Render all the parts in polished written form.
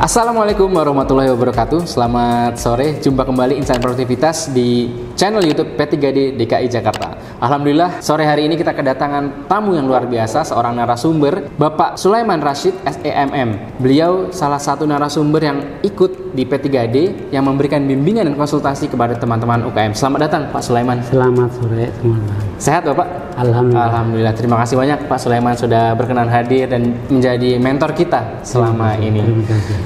Assalamualaikum warahmatullahi wabarakatuh. Selamat sore, jumpa kembali Insan Produktivitas di channel YouTube P3D DKI Jakarta. Alhamdulillah, sore hari ini kita kedatangan tamu yang luar biasa, seorang narasumber, Bapak Sulaiman Rashid, SEMM. Beliau salah satu narasumber yang ikut di P3D yang memberikan bimbingan dan konsultasi kepada teman-teman UKM. Selamat datang Pak Sulaiman. Selamat sore teman-teman. Sehat Bapak? Alhamdulillah. Alhamdulillah. Terima kasih banyak Pak Sulaiman sudah berkenan hadir dan menjadi mentor kita selama ini. Terima kasih.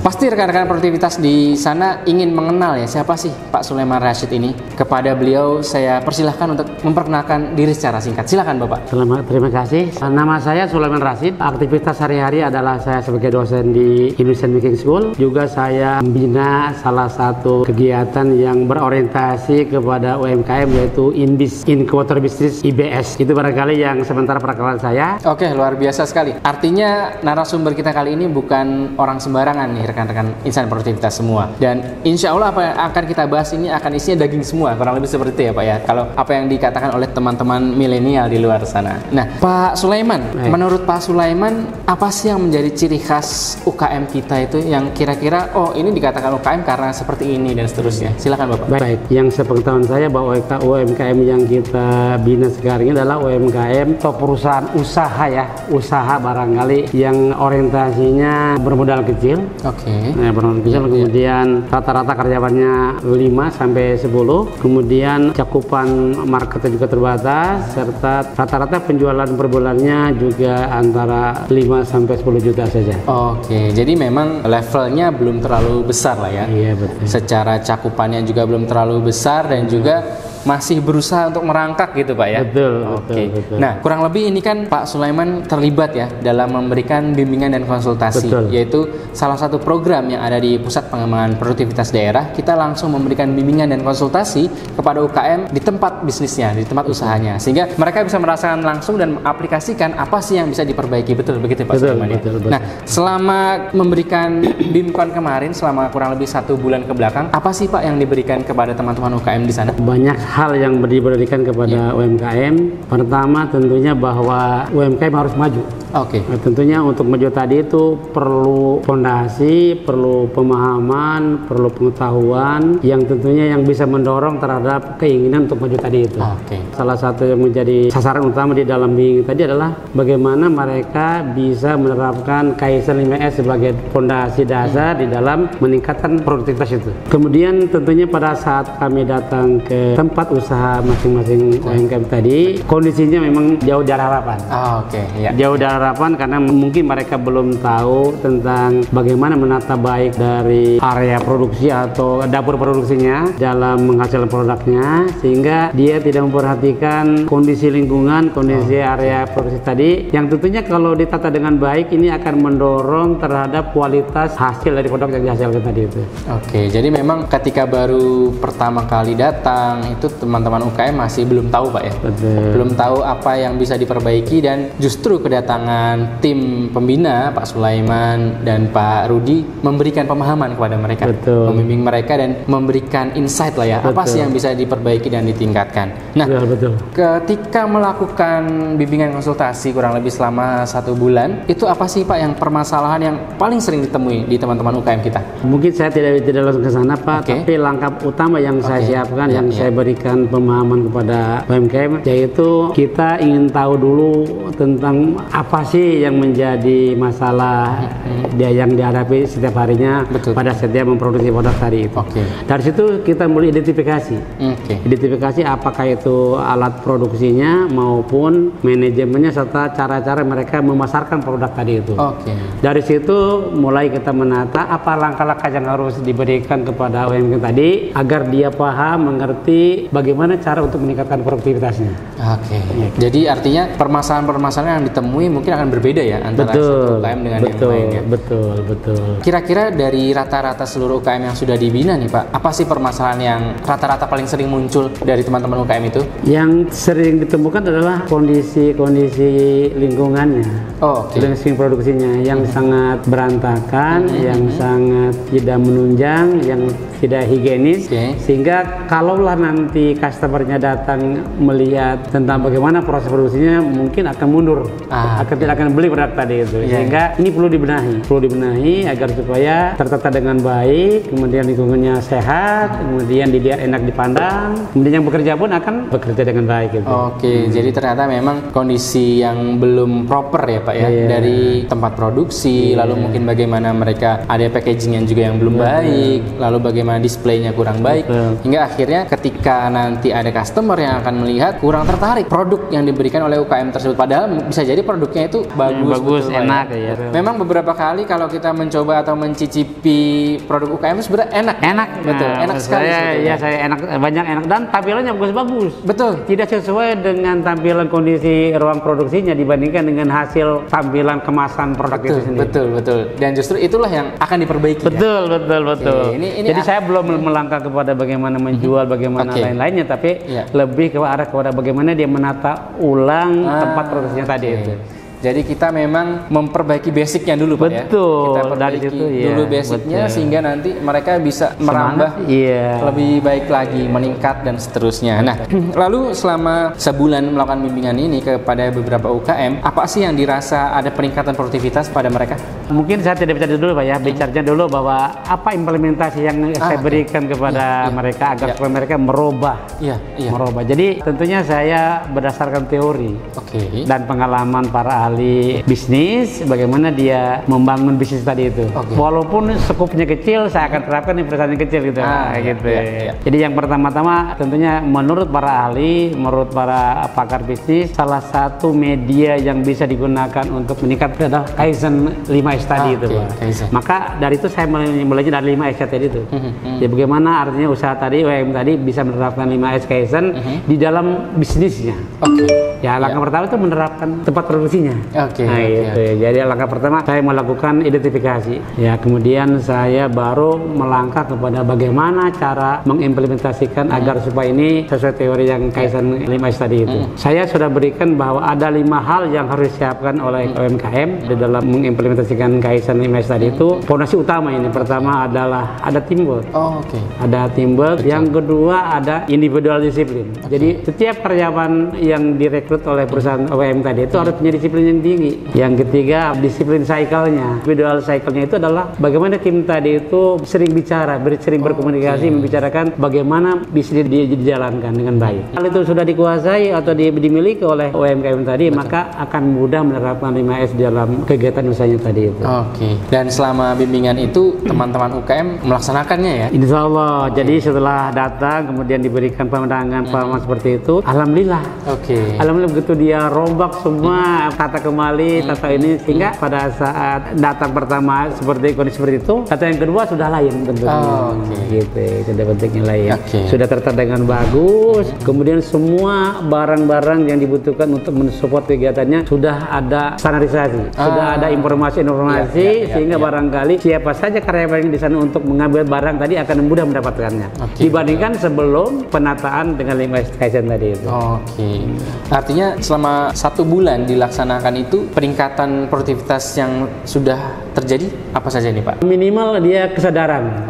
Pasti rekan-rekan produktivitas di sana ingin mengenal ya siapa sih Pak Sulaiman Rashid ini. Kepada beliau saya persilahkan untuk memperkenalkan diri secara singkat. Silakan Bapak. Terima kasih. Nama saya Sulaiman Rashid. Aktivitas sehari-hari adalah saya sebagai dosen di Indonesian Making School. Juga saya membina salah satu kegiatan yang berorientasi kepada UMKM yaitu INBIS, Incubator Business IBS. Itu barangkali yang sementara perkenalan saya. Oke, luar biasa sekali. Artinya narasumber kita kali ini bukan orang sembarangan nih rekan-rekan insan produktivitas semua. Dan insya Allah apa yang akan kita bahas ini akan isinya daging semua, kurang lebih seperti itu ya Pak ya. Kalau apa yang dikatakan oleh teman-teman milenial di luar sana. Nah, Pak Sulaiman, menurut Pak Sulaiman apa sih yang menjadi ciri khas UKM kita itu yang kira-kira oh ini dikatakan UKM karena seperti ini dan seterusnya. Silakan Bapak. Baik, yang sepengetahuan saya bahwa UMKM yang kita bina sekarang ini adalah UMKM atau perusahaan usaha ya, usaha barangkali yang orientasinya bermodal kecil. Oke. Nah, bermodal kecil, kemudian rata-rata karyawannya 5 sampai 10. Kemudian cakupan marketnya juga terbatas, serta rata-rata penjualan per bulannya juga antara 5 sampai 10 juta saja. Oke, jadi memang levelnya belum terlalu besar lah ya. Iya, betul. Secara cakupannya juga belum terlalu besar dan juga masih berusaha untuk merangkak gitu Pak ya. Betul, Oke. betul. Nah, kurang lebih ini kan Pak Sulaiman terlibat ya dalam memberikan bimbingan dan konsultasi, Betul. yaitu salah satu program yang ada di Pusat Pengembangan Produktivitas Daerah. Kita langsung memberikan bimbingan dan konsultasi kepada UKM di tempat bisnisnya, di tempat usahanya, sehingga mereka bisa merasakan langsung dan mengaplikasikan apa sih yang bisa diperbaiki. Betul begitu Pak Sulaiman ya? Betul. Nah, selama memberikan BIMKON kemarin selama kurang lebih 1 bulan ke belakang, apa sih Pak yang diberikan kepada teman-teman UKM di sana? Banyak hal yang diberikan kepada UMKM. Pertama tentunya bahwa UMKM harus maju. Oke. Nah, tentunya untuk maju tadi itu perlu fondasi, perlu pemahaman, perlu pengetahuan yang tentunya yang bisa mendorong terhadap keinginan untuk maju tadi itu. Oke. Salah satu yang menjadi sasaran utama di dalam bimbingan tadi adalah bagaimana mereka bisa menerapkan Kaizen 5S sebagai fondasi dasar di dalam meningkatkan produktivitas itu. Kemudian tentunya pada saat kami datang ke tempat usaha masing-masing UMKM tadi, kondisinya memang jauh dari harapan. Oke, ya. Jauh dari harapan karena mungkin mereka belum tahu tentang bagaimana menata baik dari area produksi atau dapur produksinya dalam menghasilkan produknya, sehingga dia tidak memperhatikan kondisi lingkungan, kondisi area produksi tadi, yang tentunya kalau ditata dengan baik ini akan mendorong terhadap kualitas hasil dari produk yang dihasilkan tadi itu. Oke, jadi memang ketika baru pertama kali datang itu teman-teman UKM masih belum tahu Pak ya. Betul. Belum tahu apa yang bisa diperbaiki, dan justru kedatangan tim pembina Pak Sulaiman dan Pak Rudi memberikan pemahaman kepada mereka. Betul. Membimbing mereka dan memberikan insight lah ya. Betul. Apa sih yang bisa diperbaiki dan ditingkatkan. Nah, Betul. ketika melakukan bimbingan konsultasi kurang lebih selama 1 bulan, itu apa sih Pak yang permasalahan yang paling sering ditemui di teman-teman UKM kita? Mungkin saya tidak langsung ke sana Pak, Oke. tapi langkah utama yang saya siapkan, yang saya berikan pemahaman kepada UMKM, yaitu kita ingin tahu dulu tentang apa sih yang menjadi masalah dia yang dihadapi setiap harinya. Betul. Pada setiap memproduksi produk tadi itu. Oke. Dari situ kita mulai identifikasi. Oke. Identifikasi apakah itu alat produksinya maupun manajemennya serta cara-cara mereka memasarkan produk tadi itu. Oke. Dari situ mulai kita menata apa langkah-langkah yang harus diberikan kepada UMKM tadi agar dia paham, mengerti bagaimana cara untuk meningkatkan produktivitasnya. Oke. Jadi artinya permasalahan-permasalahan yang ditemui mungkin akan berbeda ya antara satu UKM dengan yang lainnya. Betul. Kira-kira dari rata-rata seluruh UKM yang sudah dibina nih Pak, apa sih permasalahan yang rata-rata paling sering muncul dari teman-teman UKM itu? Yang sering ditemukan adalah kondisi lingkungannya. Oke. Kondisi produksinya yang sangat berantakan, yang sangat tidak menunjang, yang tidak higienis, Oke. sehingga kalaulah nanti customernya datang melihat tentang bagaimana proses produksinya, mungkin akan mundur, tidak akan beli produk tadi itu. Iya, Sehingga ini perlu dibenahi agar supaya tertata dengan baik, kemudian lingkungannya sehat, kemudian dilihat enak dipandang, kemudian yang bekerja pun akan bekerja dengan baik gitu. Oke, jadi ternyata memang kondisi yang belum proper ya Pak ya, dari tempat produksi, lalu mungkin bagaimana mereka ada packaging juga yang belum baik, lalu bagaimana displaynya kurang baik, hingga akhirnya ketika nanti ada customer yang akan melihat kurang tertarik produk yang diberikan oleh UKM tersebut, padahal bisa jadi produknya itu bagus, betul, enak ya. ya. Memang beberapa kali kalau kita mencoba atau mencicipi produk UKM sebenarnya enak, betul, enak sekali. Saya enak, banyak enak dan tampilannya bagus-bagus. Betul. Tidak sesuai dengan tampilan kondisi ruang produksinya dibandingkan dengan hasil tampilan kemasan produk itu sendiri. Betul. Dan justru itulah yang akan diperbaiki. Betul. Ini Jadi saya belum melangkah kepada bagaimana menjual, bagaimana lain-lainnya, tapi lebih ke arah kepada bagaimana dia menata ulang tempat produksinya tadi itu. Jadi kita memang memperbaiki basicnya dulu Pak ya. Kita perbaiki dulu basicnya sehingga nanti mereka bisa merambah lebih baik lagi, meningkat dan seterusnya. Nah, lalu selama sebulan melakukan bimbingan ini kepada beberapa UKM, apa sih yang dirasa ada peningkatan produktivitas pada mereka? Mungkin saya tidak bicara dulu Pak ya, bicaranya dulu bahwa apa implementasi yang saya berikan kepada mereka agar supaya mereka merubah. Jadi tentunya saya berdasarkan teori dan pengalaman para ahli bisnis, bagaimana dia membangun bisnis tadi itu. Walaupun skupnya kecil, saya akan terapkan di perusahaan yang kecil gitu. Jadi yang pertama-tama tentunya menurut para ahli, menurut para pakar bisnis, salah satu media yang bisa digunakan untuk meningkatkan adalah Kaizen 5S tadi itu, Pak. Maka dari itu saya belajar dari 5S tadi itu. Jadi bagaimana artinya usaha tadi, UMKM tadi bisa menerapkan 5S Kaizen di dalam bisnisnya. Ya, langkah pertama itu menerapkan tempat produksinya. Jadi langkah pertama saya melakukan identifikasi. Ya, kemudian saya baru melangkah kepada bagaimana cara mengimplementasikan agar supaya ini sesuai teori yang Kaizen 5S tadi itu. Saya sudah berikan bahwa ada 5 hal yang harus disiapkan oleh UMKM di dalam mengimplementasikan Kaizen 5S tadi itu. Fondasi utama ini pertama adalah ada teamwork. Ada teamwork. Yang kedua ada individual disiplin. Jadi setiap karyawan yang direkrut oleh perusahaan UMKM tadi itu harus punya disiplin yang tinggi. Yang ketiga, disiplin cycle-nya. Individual cycle-nya itu adalah bagaimana tim tadi itu sering bicara, sering berkomunikasi, membicarakan bagaimana bisnis dia dijalankan dengan baik. Kalau itu sudah dikuasai atau dimiliki oleh UMKM tadi, maka akan mudah menerapkan 5S dalam kegiatan usahanya tadi itu. Dan selama bimbingan itu, teman-teman UKM melaksanakannya ya? Insya Allah. Jadi setelah datang, kemudian diberikan pandangan seperti itu, alhamdulillah. Alhamdulillah begitu dia rombak semua, tata kembali, tata ini, sehingga pada saat datang pertama kondisi seperti itu, kata yang kedua sudah lain tentunya. Gitu, sudah bentuknya lain. Sudah tertata dengan bagus. Kemudian semua barang-barang yang dibutuhkan untuk mensupport kegiatannya sudah ada standarisasi, sudah ada informasi sehingga barangkali siapa saja karyawan di sana untuk mengambil barang tadi akan mudah mendapatkannya. Dibandingkan sebelum penataan dengan 5S Kaizen tadi itu. Artinya selama 1 bulan dilaksanakan itu peningkatan produktivitas yang sudah terjadi apa saja nih Pak? Minimal dia kesadaran,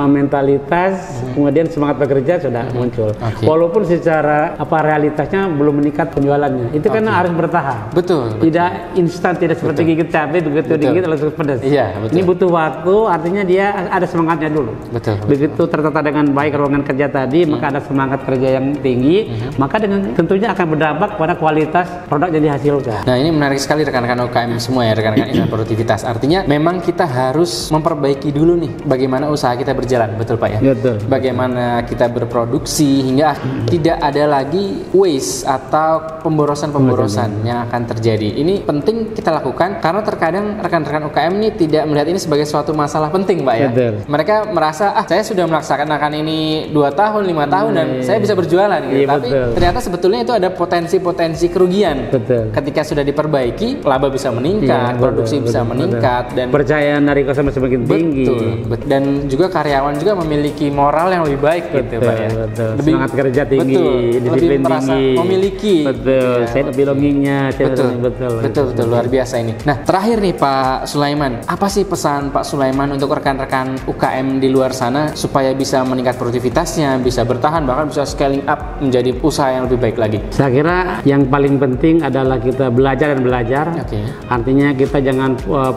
mentalitas, kemudian semangat bekerja sudah muncul. Walaupun secara realitasnya belum meningkat penjualannya, itu kan harus bertahap. Tidak instan, tidak seperti gigit cabai begitu dingin langsung pedas. Ini butuh waktu, artinya dia ada semangatnya dulu. Begitu tertata dengan baik ruangan kerja tadi, maka ada semangat kerja yang tinggi, maka dengan tentunya akan berdampak pada kualitas produk yang dihasilkan. Nah, ini menarik sekali rekan-rekan UKM semua ya, rekan-rekan insan produktivitas. Artinya memang kita harus memperbaiki dulu nih bagaimana usaha kita berjalan, betul Pak ya? Bagaimana kita berproduksi hingga tidak ada lagi waste atau pemborosan yang akan terjadi. Ini penting kita lakukan karena terkadang rekan-rekan UKM ini tidak melihat ini sebagai suatu masalah penting Pak ya. Mereka merasa saya sudah melaksanakan ini 2 tahun, 5 tahun dan saya bisa berjualan gitu. Tapi ternyata sebetulnya itu ada potensi kerugian. Ketika sudah diperbaiki, laba bisa meningkat, produksi bisa meningkat dan percayaan dari customer semakin tinggi. Betul. Dan juga karyawan juga memiliki moral yang lebih baik gitu Pak ya. Betul. Lebih, semangat kerja tinggi, betul, disiplin lebih merasa tinggi. memiliki. Betul. Ya. Sense of belongingnya. Betul, luar biasa ini. Nah, terakhir nih Pak Sulaiman, apa sih pesan Pak Sulaiman untuk rekan-rekan UKM di luar sana supaya bisa meningkat produktivitasnya, bisa bertahan, bahkan bisa scaling up menjadi usaha yang lebih baik lagi? Saya kira yang paling penting adalah kita belajar dan belajar. Artinya kita jangan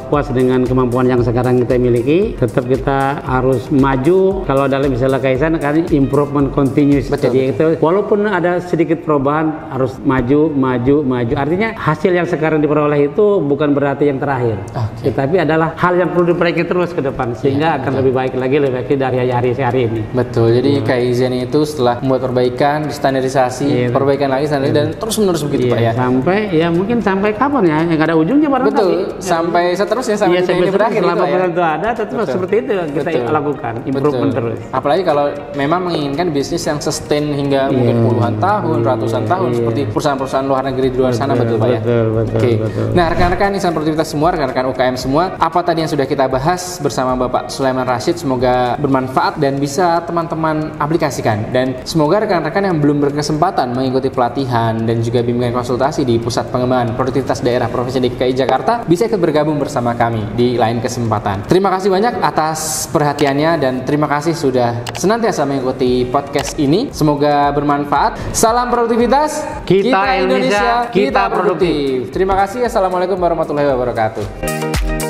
puas dengan kemampuan yang sekarang kita miliki, tetap kita harus maju. Kalau dalam istilah Kaizen kan improvement continuous. Jadi itu walaupun ada sedikit perubahan harus maju. Artinya hasil yang sekarang diperoleh itu bukan berarti yang terakhir, tetapi adalah hal yang perlu diperbaiki terus ke depan sehingga akan lebih baik dari hari ini. Betul. Jadi Kaizen itu setelah membuat perbaikan, standarisasi, perbaikan lagi dan terus menerus begitu Pak ya. Sampai ya mungkin sampai kapan ya? Yang ada ujungnya barangkali. Betul. Sampai seterusnya sampai ini berakhir gitu ya. Itu ada, tetap seperti itu kita lakukan improvement terus. Apalagi kalau memang menginginkan bisnis yang sustain hingga mungkin puluhan tahun, ratusan tahun seperti perusahaan-perusahaan luar negeri di luar sana, betul Pak ya. Betul. Nah, rekan-rekan insan produktivitas semua, rekan-rekan UKM semua, apa tadi yang sudah kita bahas bersama Bapak Sulaiman Rashid semoga bermanfaat dan bisa teman-teman aplikasikan, dan semoga rekan-rekan yang belum berkesempatan mengikuti pelatihan dan juga bimbingan konsultasi di Pusat Pengembangan Produktivitas Daerah Provinsi DKI Jakarta bisa ikut bergabung bersama kami di lain kesempatan. Terima kasih banyak atas perhatiannya dan terima kasih sudah senantiasa mengikuti podcast ini. Semoga bermanfaat. Salam produktivitas. Kita Indonesia, kita produktif. Terima kasih. Assalamualaikum warahmatullahi wabarakatuh.